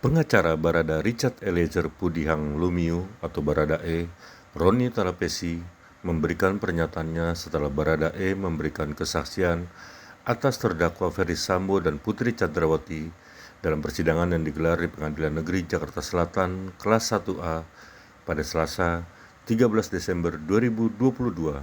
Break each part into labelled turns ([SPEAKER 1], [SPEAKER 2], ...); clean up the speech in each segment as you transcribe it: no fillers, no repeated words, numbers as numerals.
[SPEAKER 1] Pengacara Barada Richard Eliezer Pudihang Lumiu atau Baradae, Roni Talapesi, memberikan pernyataannya setelah Baradae memberikan kesaksian atas terdakwa Ferdy Sambo dan Putri Chandrawati dalam persidangan yang digelar di Pengadilan Negeri Jakarta Selatan kelas 1A pada Selasa 13 Desember 2022.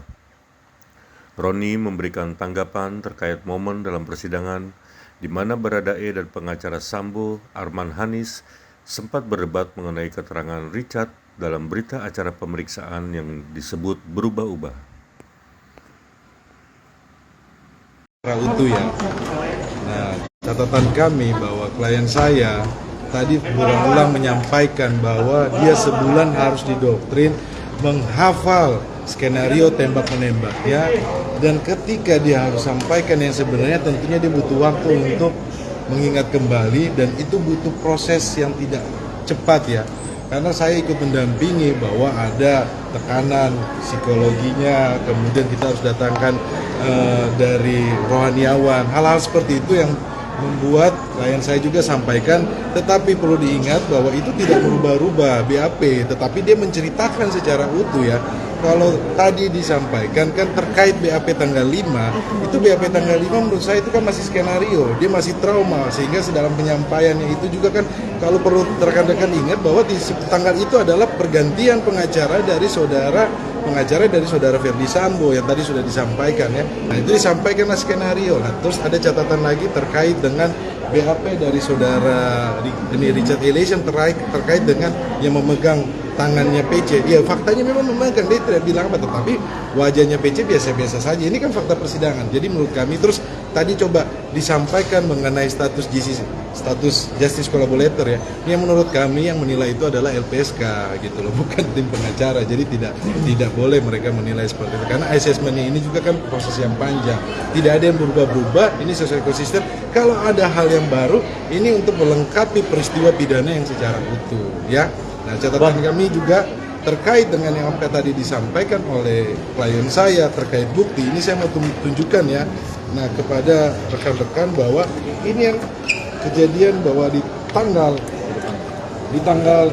[SPEAKER 1] Roni memberikan tanggapan terkait momen dalam persidangan di mana Baradae dan pengacara Sambo, Arman Hanis, sempat berdebat mengenai keterangan Richard dalam berita acara pemeriksaan yang disebut berubah-ubah.
[SPEAKER 2] Utuh ya. Nah, catatan kami bahwa klien saya tadi berulang-ulang menyampaikan bahwa dia sebulan harus didoktrin menghafal skenario tembak-menembak ya, dan ketika dia harus sampaikan yang sebenarnya tentunya dia butuh waktu untuk mengingat kembali, dan itu butuh proses yang tidak cepat ya, karena saya ikut mendampingi bahwa ada tekanan psikologinya, kemudian kita harus datangkan dari rohaniawan, hal-hal seperti itu yang membuat klien saya juga sampaikan. Tetapi perlu diingat bahwa itu tidak merubah-rubah BAP, tetapi dia menceritakan secara utuh ya. Kalau tadi disampaikan kan terkait BAP tanggal 5, itu BAP tanggal 5 menurut saya itu kan masih skenario, dia masih trauma, sehingga dalam penyampaiannya itu juga kan kalau perlu rekan-rekan ingat bahwa di tanggal itu adalah pergantian pengacara dari saudara Ferdy Sambo yang tadi sudah disampaikan ya. Nah itu disampaikanlah skenario. Nah terus ada catatan lagi terkait dengan BAP dari saudara Richard Eliezer terkait dengan yang memegang tangannya PC. Ya faktanya memang memegang, dia tidak bilang apa, tetapi wajahnya PC biasa-biasa saja. Ini kan fakta persidangan. Jadi menurut kami terus tadi coba disampaikan mengenai status justice collaborator ya. Yang menurut kami yang menilai itu adalah LPSK gitu loh, bukan tim pengacara. Jadi tidak boleh mereka menilai seperti itu. Karena assessment ini juga kan proses yang panjang. Tidak ada yang berubah-ubah, ini sesuai konsisten. Kalau ada hal yang baru, ini untuk melengkapi peristiwa pidana yang secara utuh ya. Nah, catatan kami juga terkait dengan yang tadi disampaikan oleh klien saya terkait bukti, ini saya mau tunjukkan ya. Nah, kepada rekan-rekan bahwa ini yang kejadian bahwa di tanggal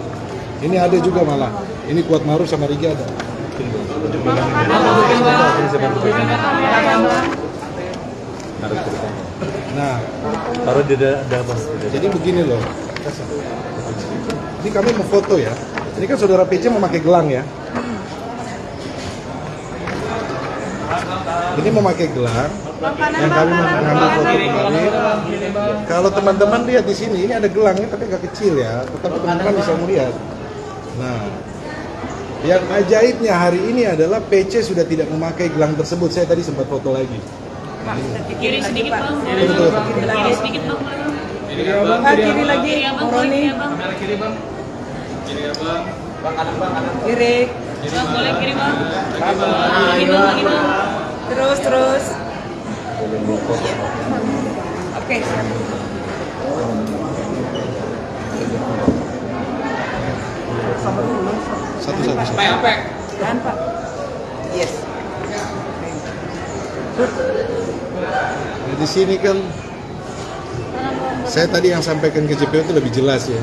[SPEAKER 2] ini ada juga malah. Ini Kuat Maruf sama Rigi ada. Nah,
[SPEAKER 3] taruh di dalam.
[SPEAKER 2] jadi begini loh. Ini kami mau foto ya. Ini kan saudara PC memakai gelang ya. Ini memakai gelang yang kami mengambil foto kemarin. Kalau teman-teman lihat di sini, ini ada gelangnya tapi agak kecil ya. Tetapi teman-teman bisa melihat. Nah, yang ajaibnya hari ini adalah PC sudah tidak memakai gelang tersebut. Saya tadi sempat foto lagi.
[SPEAKER 4] Kiri sedikit bang.
[SPEAKER 2] Betul.
[SPEAKER 4] Kiri sedikit bang.
[SPEAKER 5] Kiri lagi, Roni.
[SPEAKER 3] Kiri bang. Kiri abang. Bang kanan bang kanan.
[SPEAKER 5] Kiri.
[SPEAKER 4] Bang boleh kiri bang. Lagi bang lagi bang.
[SPEAKER 5] Terus. Oke.
[SPEAKER 2] Satu-satu.
[SPEAKER 5] Tahan Pak. Yes.
[SPEAKER 2] Nah, di sini kan saya tadi yang sampaikan ke JPO itu lebih jelas ya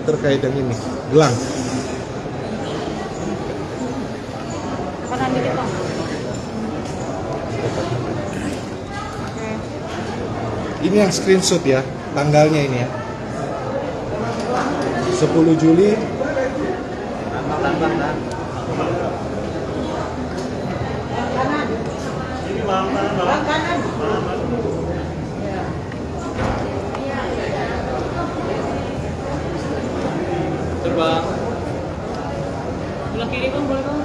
[SPEAKER 2] terkait yang ini gelang.
[SPEAKER 4] Kanan dikit bang.
[SPEAKER 2] Ini yang screenshot ya, tanggalnya ini ya. 10 Juli.
[SPEAKER 3] Terbang.
[SPEAKER 4] Sebelah kiri bang boleh bang.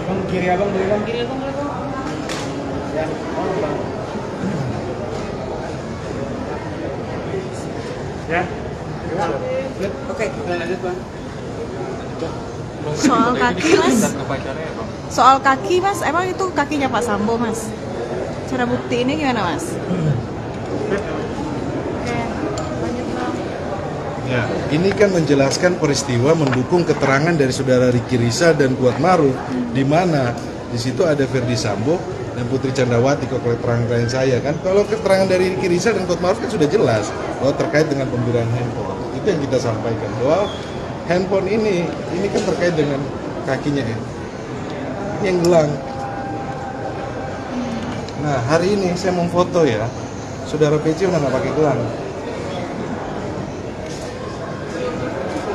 [SPEAKER 3] Bang kiri abang boleh bang.
[SPEAKER 4] Kiri bang boleh bang.
[SPEAKER 3] Ya. Bang. Ya.
[SPEAKER 5] Oke.
[SPEAKER 3] Lanjut bang.
[SPEAKER 6] Soal kaki mas, soal kaki mas, emang itu kakinya Pak Sambo mas? Cara bukti ini gimana mas? Oke, lanjut bang.
[SPEAKER 2] Ya, ini kan menjelaskan peristiwa mendukung keterangan dari saudara Ricky Rizal dan Kuat Maruf, di mana di situ ada Ferdy Sambo dan Putri Chandrawati kalau keterangan klien saya kan. Kalau keterangan dari Ricky Rizal dan Kuatmaruf kan sudah jelas bahwa terkait dengan pembelian handphone. Itu yang kita sampaikan bahwa handphone ini kan terkait dengan kakinya ya. Ini yang gelang. Nah hari ini saya mau foto ya, saudara PC udah nggak pakai gelang.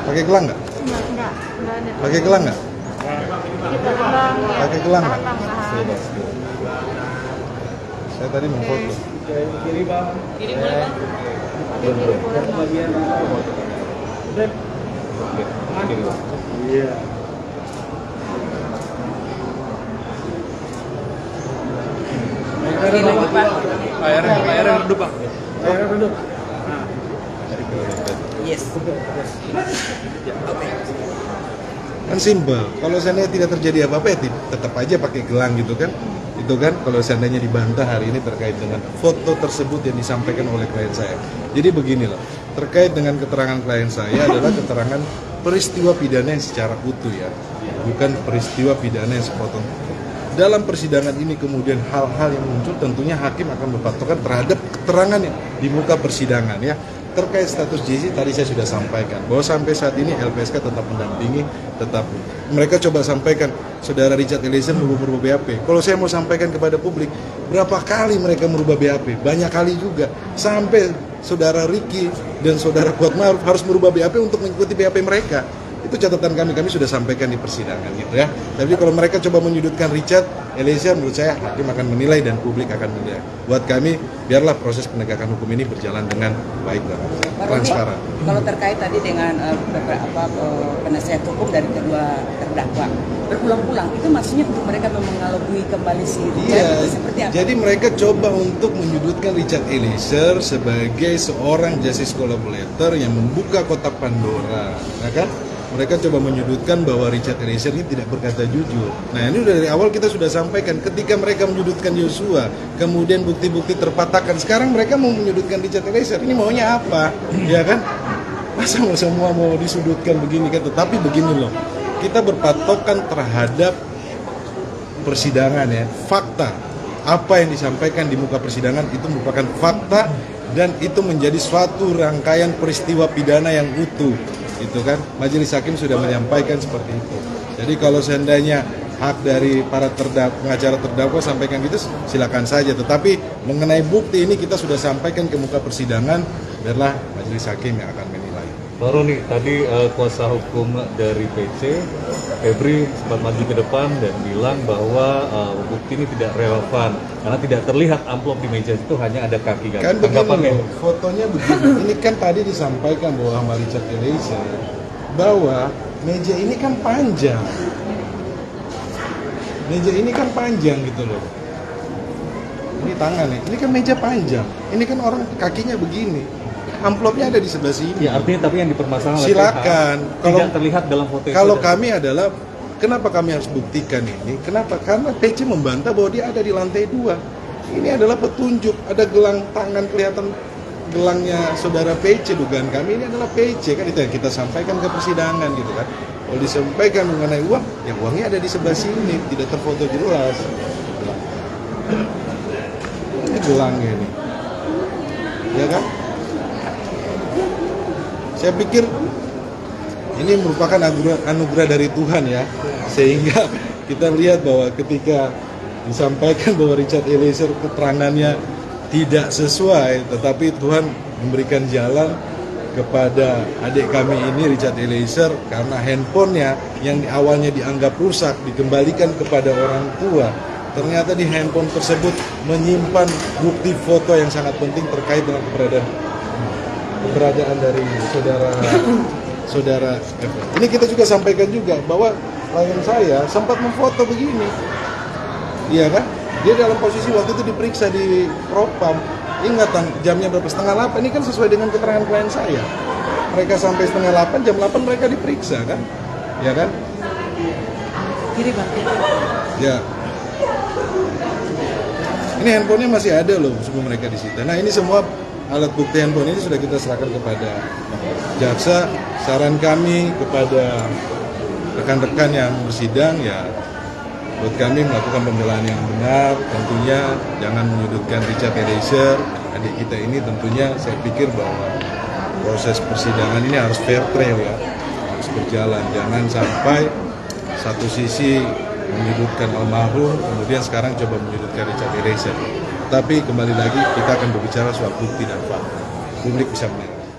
[SPEAKER 2] Pakai gelang nggak?
[SPEAKER 6] Enggak ada.
[SPEAKER 2] Pakai gelang nggak?
[SPEAKER 6] Kita gelang.
[SPEAKER 2] Pakai gelang nggak?
[SPEAKER 6] Tangan.
[SPEAKER 2] Saya tadi mau foto.
[SPEAKER 3] Kiri bang.
[SPEAKER 4] Kiri boleh bang?
[SPEAKER 3] Bagian Iya.
[SPEAKER 5] Ini lagi, Pak.
[SPEAKER 3] Airnya redup bang. Airnya redup.
[SPEAKER 5] Yes.
[SPEAKER 2] Kan simpel. Kalau seandainya tidak terjadi apa-apa ya tetap aja pakai gelang gitu kan. Itu kan kalau seandainya dibantah hari ini terkait dengan foto tersebut yang disampaikan oleh klien saya. Jadi beginilah, terkait dengan keterangan klien saya adalah keterangan peristiwa pidana yang secara utuh ya, bukan peristiwa pidana yang sepotong. Dalam persidangan ini kemudian hal-hal yang muncul tentunya hakim akan berpatokan terhadap keterangan yang di muka persidangan ya. Terkait status JC tadi saya sudah sampaikan bahwa sampai saat ini LPSK tetap mendampingi, tetap mereka coba sampaikan saudara Richard Eliezer merubah BAP. Kalau saya mau sampaikan kepada publik, berapa kali mereka merubah BAP? Banyak kali juga. Sampai saudara Ricky dan saudara Kuatmaruf harus merubah BAP untuk mengikuti BAP mereka. Itu catatan kami sudah sampaikan di persidangan gitu ya. Tapi kalau mereka coba menyudutkan Richard Eliezer, menurut saya hakim akan menilai dan publik akan menilai. Buat kami, biarlah proses penegakan hukum ini berjalan dengan baik dan transparan.
[SPEAKER 5] Kalau terkait tadi dengan beberapa penasihat hukum dari kedua terdakwa berulang-ulang, itu maksudnya untuk mereka mengelabui kembali si Richard,
[SPEAKER 2] Iya,
[SPEAKER 5] itu seperti apa?
[SPEAKER 2] jadi mereka coba untuk menyudutkan Richard Eliezer sebagai seorang justice collaborator yang membuka kotak Pandora, ya kan? Mereka coba menyudutkan bahwa Richard Eliezer ini tidak berkata jujur. Nah ini dari awal kita sudah sampaikan ketika mereka menyudutkan Yosua, kemudian bukti-bukti terpatahkan. Sekarang mereka mau menyudutkan Richard Eliezer, ini maunya apa? Ya kan? Masa mau semua mau disudutkan begini kan? Tetapi begini loh, kita berpatokan terhadap persidangan ya, fakta. Apa yang disampaikan di muka persidangan itu merupakan fakta dan itu menjadi suatu rangkaian peristiwa pidana yang utuh. Itu kan majelis hakim sudah menyampaikan seperti itu. Jadi kalau seandainya hak dari para pengacara terdakwa sampaikan gitu silakan saja, tetapi mengenai bukti ini kita sudah sampaikan ke muka persidangan, biarlah majelis hakim yang akan menilai.
[SPEAKER 7] Baru nih tadi kuasa hukum dari PC Febri sempat maju ke depan dan bilang bahwa bukti ini tidak relevan karena tidak terlihat amplop di meja itu, hanya ada kaki.
[SPEAKER 2] Kan begini loh, fotonya begini. Ini kan tadi disampaikan bahwa sama Richard Eliezer bahwa meja ini kan panjang. Meja ini kan panjang gitu loh. Ini tangan nih, ini kan meja panjang. Ini kan orang kakinya begini. Amplopnya ada di sebelah sini.
[SPEAKER 7] Ya artinya tapi yang dipermasalahkan
[SPEAKER 2] silakan.
[SPEAKER 7] Tidak terlihat dalam foto itu.
[SPEAKER 2] Kalau kami adalah kenapa kami harus buktikan ini? Kenapa? Karena PC membantah bahwa dia ada di lantai 2. Ini adalah petunjuk, ada gelang tangan kelihatan gelangnya saudara PC, dugaan kami ini adalah PC kan, itu yang kita sampaikan ke persidangan gitu kan. Kalau disampaikan mengenai uang, ya uangnya ada di sebelah sini, tidak terfoto jelas. Ini gelangnya ini, ya kan? Saya pikir ini merupakan anugerah dari Tuhan ya, sehingga kita lihat bahwa ketika disampaikan bahwa Richard Eliezer keterangannya tidak sesuai, tetapi Tuhan memberikan jalan kepada adik kami ini Richard Eliezer karena handphonenya yang awalnya dianggap rusak dikembalikan kepada orang tua. Ternyata di handphone tersebut menyimpan bukti foto yang sangat penting terkait dengan keberadaan dari saudara F. Ini kita juga sampaikan juga bahwa klien saya sempat memfoto begini, iya kan? Dia dalam posisi waktu itu diperiksa di Propam. Ingat jamnya berapa? 7:30. Ini kan sesuai dengan keterangan klien saya. Mereka sampai 7:30, jam 8 mereka diperiksa kan, ya kan?
[SPEAKER 5] Kiri bang.
[SPEAKER 2] Ya. Ini handphonenya masih ada loh sebelum mereka disita. Nah ini semua alat bukti handphone ini sudah kita serahkan kepada jaksa. Saran kami kepada rekan-rekan yang bersidang ya buat kami melakukan pembelaan yang benar, tentunya jangan menyudutkan Richard Eliezer, adik kita ini. Tentunya saya pikir bahwa proses persidangan ini harus fair trial ya, harus berjalan. Jangan sampai satu sisi menyudutkan almarhum, kemudian sekarang coba menyudutkan Richard Eliezer. Tapi kembali lagi kita akan berbicara soal bukti dan fakta. Publik bisa menilai.